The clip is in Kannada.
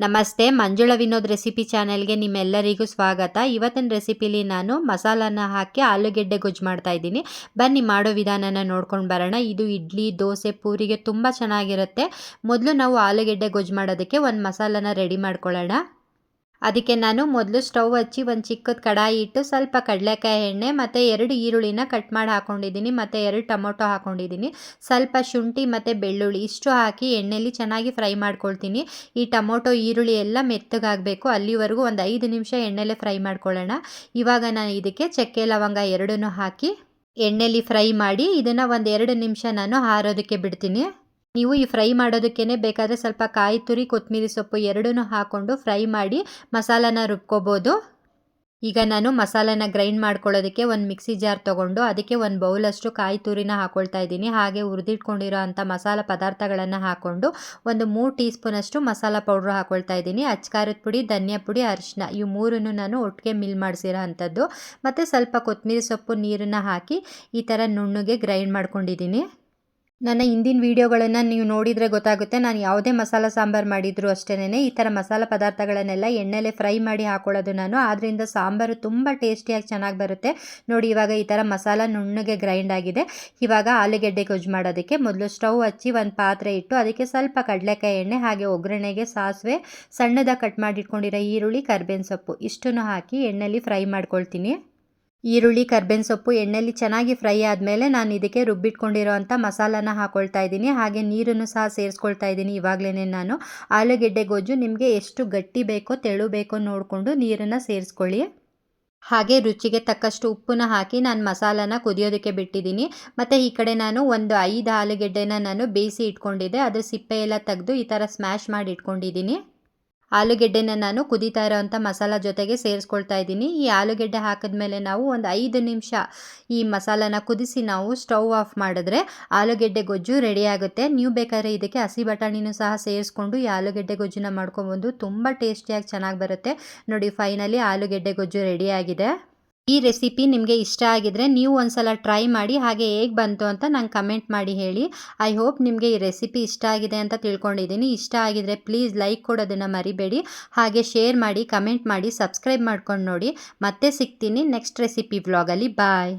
ನಮಸ್ತೆ, ಮಂಜುಳಾ ವಿನೋದ್ ರೆಸಿಪಿ ಚಾನೆಲ್ಗೆ ನಿಮ್ಮೆಲ್ಲರಿಗೂ ಸ್ವಾಗತ. ಇವತ್ತಿನ ರೆಸಿಪಿಲಿ ನಾನು ಮಸಾಲಾನ ಹಾಕಿ ಆಲೂಗೆಡ್ಡೆ ಗೊಜ್ಜು ಮಾಡ್ತಾ ಇದ್ದೀನಿ. ಬನ್ನಿ ಮಾಡೋ ವಿಧಾನನ ನೋಡ್ಕೊಂಡು ಬರೋಣ. ಇದು ಇಡ್ಲಿ, ದೋಸೆ, ಪೂರಿಗೆ ತುಂಬ ಚೆನ್ನಾಗಿರುತ್ತೆ. ಮೊದಲು ನಾವು ಆಲೂಗೆಡ್ಡೆ ಗೊಜ್ಜು ಮಾಡೋದಕ್ಕೆ ಒಂದು ಮಸಾಲಾನ ರೆಡಿ ಮಾಡ್ಕೊಳ್ಳೋಣ. ಅದಕ್ಕೆ ನಾನು ಮೊದಲು ಸ್ಟವ್ ಹಚ್ಚಿ ಒಂದು ಚಿಕ್ಕದ ಕಡಾಯಿ ಇಟ್ಟು ಸ್ವಲ್ಪ ಕಡಲೆಕಾಯಿ ಎಣ್ಣೆ ಮತ್ತು 2 ಈರುಳ್ಳಿನ ಕಟ್ ಮಾಡಿ ಹಾಕ್ಕೊಂಡಿದ್ದೀನಿ ಮತ್ತು 2 ಟೊಮೊಟೊ ಹಾಕ್ಕೊಂಡಿದ್ದೀನಿ. ಸ್ವಲ್ಪ ಶುಂಠಿ ಮತ್ತು ಬೆಳ್ಳುಳ್ಳಿ ಇಷ್ಟು ಹಾಕಿ ಎಣ್ಣೆಯಲ್ಲಿ ಚೆನ್ನಾಗಿ ಫ್ರೈ ಮಾಡ್ಕೊಳ್ತೀನಿ. ಈ ಟೊಮೊಟೊ ಈರುಳ್ಳಿ ಎಲ್ಲ ಮೆತ್ತಗಾಗಬೇಕು, ಅಲ್ಲಿವರೆಗೂ ಒಂದು 5 ನಿಮಿಷ ಎಣ್ಣೆಲೆ ಫ್ರೈ ಮಾಡ್ಕೊಳ್ಳೋಣ. ಇವಾಗ ನಾನು ಇದಕ್ಕೆ ಚಕ್ಕೆ ಲವಂಗ ಎರಡನ್ನೂ ಹಾಕಿ ಎಣ್ಣೆಲಿ ಫ್ರೈ ಮಾಡಿ ಇದನ್ನು ಒಂದು 2 ನಿಮಿಷ ನಾನು ಆರೋದಕ್ಕೆ ಬಿಡ್ತೀನಿ. ನೀವು ಈ ಫ್ರೈ ಮಾಡೋದಕ್ಕೇ ಬೇಕಾದರೆ ಸ್ವಲ್ಪ ಕಾಯಿ ತುರಿ, ಕೊತ್ತಂಬರಿ ಸೊಪ್ಪು ಎರಡನ್ನೂ ಹಾಕ್ಕೊಂಡು ಫ್ರೈ ಮಾಡಿ ಮಸಾಲಾನ ರುಬ್ಕೋಬೋದು. ಈಗ ನಾನು ಮಸಾಲಾನ ಗ್ರೈಂಡ್ ಮಾಡ್ಕೊಳ್ಳೋದಕ್ಕೆ ಒಂದು ಮಿಕ್ಸಿ ಜಾರ್ ತೊಗೊಂಡು ಅದಕ್ಕೆ ಒಂದು ಬೌಲಷ್ಟು ಕಾಯಿ ತುರಿನ ಹಾಕ್ಕೊಳ್ತಾ ಇದ್ದೀನಿ. ಹಾಗೆ ಹುರಿದಿಟ್ಕೊಂಡಿರೋ ಅಂಥ ಮಸಾಲ ಪದಾರ್ಥಗಳನ್ನು ಹಾಕ್ಕೊಂಡು ಒಂದು 3 ಟೀ ಸ್ಪೂನಷ್ಟು ಮಸಾಲ ಪೌಡ್ರ್ ಹಾಕ್ಕೊಳ್ತಾ ಇದ್ದೀನಿ. ಅಚ್ಕಾರದ ಪುಡಿ, ಧನಿಯಾ ಪುಡಿ, ಅರಿಶಿನ ಇವು ಮೂರನ್ನು ನಾನು ಒಟ್ಟಿಗೆ ಮಿಲ್ ಮಾಡಿಸಿರೋ ಅಂಥದ್ದು. ಮತ್ತು ಸ್ವಲ್ಪ ಕೊತ್ತಂಬರಿ ಸೊಪ್ಪು ನೀರನ್ನು ಹಾಕಿ ಈ ಥರ ನುಣ್ಣಗೆ ಗ್ರೈಂಡ್ ಮಾಡ್ಕೊಂಡಿದ್ದೀನಿ. ನನ್ನ ಹಿಂದಿನ ವೀಡಿಯೋಗಳನ್ನು ನೀವು ನೋಡಿದರೆ ಗೊತ್ತಾಗುತ್ತೆ, ನಾನು ಯಾವುದೇ ಮಸಾಲ ಸಾಂಬಾರು ಮಾಡಿದರೂ ಅಷ್ಟೇ ಈ ಥರ ಮಸಾಲ ಪದಾರ್ಥಗಳನ್ನೆಲ್ಲ ಎಣ್ಣೆಲೆ ಫ್ರೈ ಮಾಡಿ ಹಾಕೊಳ್ಳೋದು ನಾನು. ಆದ್ದರಿಂದ ಸಾಂಬಾರು ತುಂಬ ಟೇಸ್ಟಿಯಾಗಿ ಚೆನ್ನಾಗಿ ಬರುತ್ತೆ. ನೋಡಿ, ಇವಾಗ ಈ ಥರ ಮಸಾಲ ನುಣ್ಣಗೆ ಗ್ರೈಂಡ್ ಆಗಿದೆ. ಇವಾಗ ಆಲೂಗೆಡ್ಡೆ ಗೊಜ್ಜು ಮಾಡೋದಕ್ಕೆ ಮೊದಲು ಸ್ಟವ್ ಹಚ್ಚಿ ಒಂದು ಪಾತ್ರೆ ಇಟ್ಟು ಅದಕ್ಕೆ ಸ್ವಲ್ಪ ಕಡಲೆಕಾಯಿ ಎಣ್ಣೆ, ಹಾಗೆ ಒಗ್ಗರಣೆಗೆ ಸಾಸಿವೆ, ಸಣ್ಣದಾಗಿ ಕಟ್ ಮಾಡಿ ಇಟ್ಕೊಂಡಿರೋ ಈರುಳ್ಳಿ, ಕರ್ಬೇವಿನ ಸೊಪ್ಪು ಇಷ್ಟನ್ನು ಹಾಕಿ ಎಣ್ಣೆಲಿ ಫ್ರೈ ಮಾಡ್ಕೊಳ್ತೀನಿ. ಈರುಳ್ಳಿ, ಕರ್ಬೇವಿನ ಸೊಪ್ಪು ಎಣ್ಣೆಲಿ ಚೆನ್ನಾಗಿ ಫ್ರೈ ಆದಮೇಲೆ ನಾನು ಇದಕ್ಕೆ ರುಬ್ಬಿಟ್ಕೊಂಡಿರೋ ಅಂಥ ಮಸಾಲಾನ ಹಾಕ್ಕೊಳ್ತಾ ಇದ್ದೀನಿ. ಹಾಗೆ ನೀರನ್ನು ಸಹ ಸೇರಿಸ್ಕೊಳ್ತಾ ಇದ್ದೀನಿ. ಇವಾಗಲೇ ನಾನು ಆಲೂಗೆಡ್ಡೆ ಗೊಜ್ಜು ನಿಮಗೆ ಎಷ್ಟು ಗಟ್ಟಿ ಬೇಕೋ ತೆಳು ಬೇಕೋ ನೋಡಿಕೊಂಡು ನೀರನ್ನು ಸೇರಿಸ್ಕೊಳ್ಳಿ. ಹಾಗೆ ರುಚಿಗೆ ತಕ್ಕಷ್ಟು ಉಪ್ಪನ್ನ ಹಾಕಿ ನಾನು ಮಸಾಲಾನ ಕುದಿಯೋದಕ್ಕೆ ಬಿಟ್ಟಿದ್ದೀನಿ. ಮತ್ತು ಈ ಕಡೆ ನಾನು ಒಂದು 5 ಆಲೂಗೆಡ್ಡೆನ ನಾನು ಬೇಯಿಸಿ ಇಟ್ಕೊಂಡಿದ್ದೆ. ಅದು ಸಿಪ್ಪೆ ಎಲ್ಲ ತೆಗೆದು ಈ ಥರ ಸ್ಮ್ಯಾಶ್ ಮಾಡಿ ಇಟ್ಕೊಂಡಿದ್ದೀನಿ. ಆಲೂಗೆಡ್ಡೆನ ನಾನು ಕುದೀತಾ ಇರೋವಂಥ ಮಸಾಲ ಜೊತೆಗೆ ಸೇರಿಸ್ಕೊಳ್ತಾ ಇದ್ದೀನಿ. ಈ ಆಲೂಗೆಡ್ಡೆ ಹಾಕಿದ್ಮೇಲೆ ನಾವು ಒಂದು 5 ನಿಮಿಷ ಈ ಮಸಾಲಾನ ಕುದಿಸಿ ನಾವು ಸ್ಟವ್ ಆಫ್ ಮಾಡಿದ್ರೆ ಆಲೂಗೆಡ್ಡೆ ಗೊಜ್ಜು ರೆಡಿ ಆಗುತ್ತೆ. ನೀವು ಬೇಕಾದ್ರೆ ಇದಕ್ಕೆ ಹಸಿ ಬಟಾಣಿನೂ ಸಹ ಸೇರಿಸ್ಕೊಂಡು ಈ ಆಲೂಗೆಡ್ಡೆ ಗೊಜ್ಜನ್ನ ಮಾಡ್ಕೊಬೋದು. ತುಂಬ ಟೇಸ್ಟಿಯಾಗಿ ಚೆನ್ನಾಗಿ ಬರುತ್ತೆ. ನೋಡಿ, ಫೈನಲಿ ಆಲೂಗೆಡ್ಡೆ ಗೊಜ್ಜು ರೆಡಿಯಾಗಿದೆ. ಈ ರೆಸಿಪಿ ನಿಮಗೆ ಇಷ್ಟ ಆಗಿದ್ರೆ ನೀವು ಒಂದ್ಸಲ ಟ್ರೈ ಮಾಡಿ, ಹಾಗೆ ಹೇಗೆ ಬಂತು ಅಂತ ನಂಗೆ ಕಮೆಂಟ್ ಮಾಡಿ ಹೇಳಿ. ಐ ಹೋಪ್ ನಿಮಗೆ ಈ ರೆಸಿಪಿ ಇಷ್ಟ ಆಗಿದೆ ಅಂತ ತಿಳ್ಕೊಂಡಿದ್ದೀನಿ. ಇಷ್ಟ ಆಗಿದ್ರೆ ಪ್ಲೀಸ್ ಲೈಕ್ ಕೊಡೋದನ್ನು ಮರಿಬೇಡಿ. ಹಾಗೆ ಶೇರ್ ಮಾಡಿ, ಕಮೆಂಟ್ ಮಾಡಿ, ಸಬ್ಸ್ಕ್ರೈಬ್ ಮಾಡ್ಕೊಂಡು ನೋಡಿ. ಮತ್ತೆ ಸಿಗ್ತೀನಿ ನೆಕ್ಸ್ಟ್ ರೆಸಿಪಿ ವ್ಲಾಗಲ್ಲಿ. ಬಾಯ್.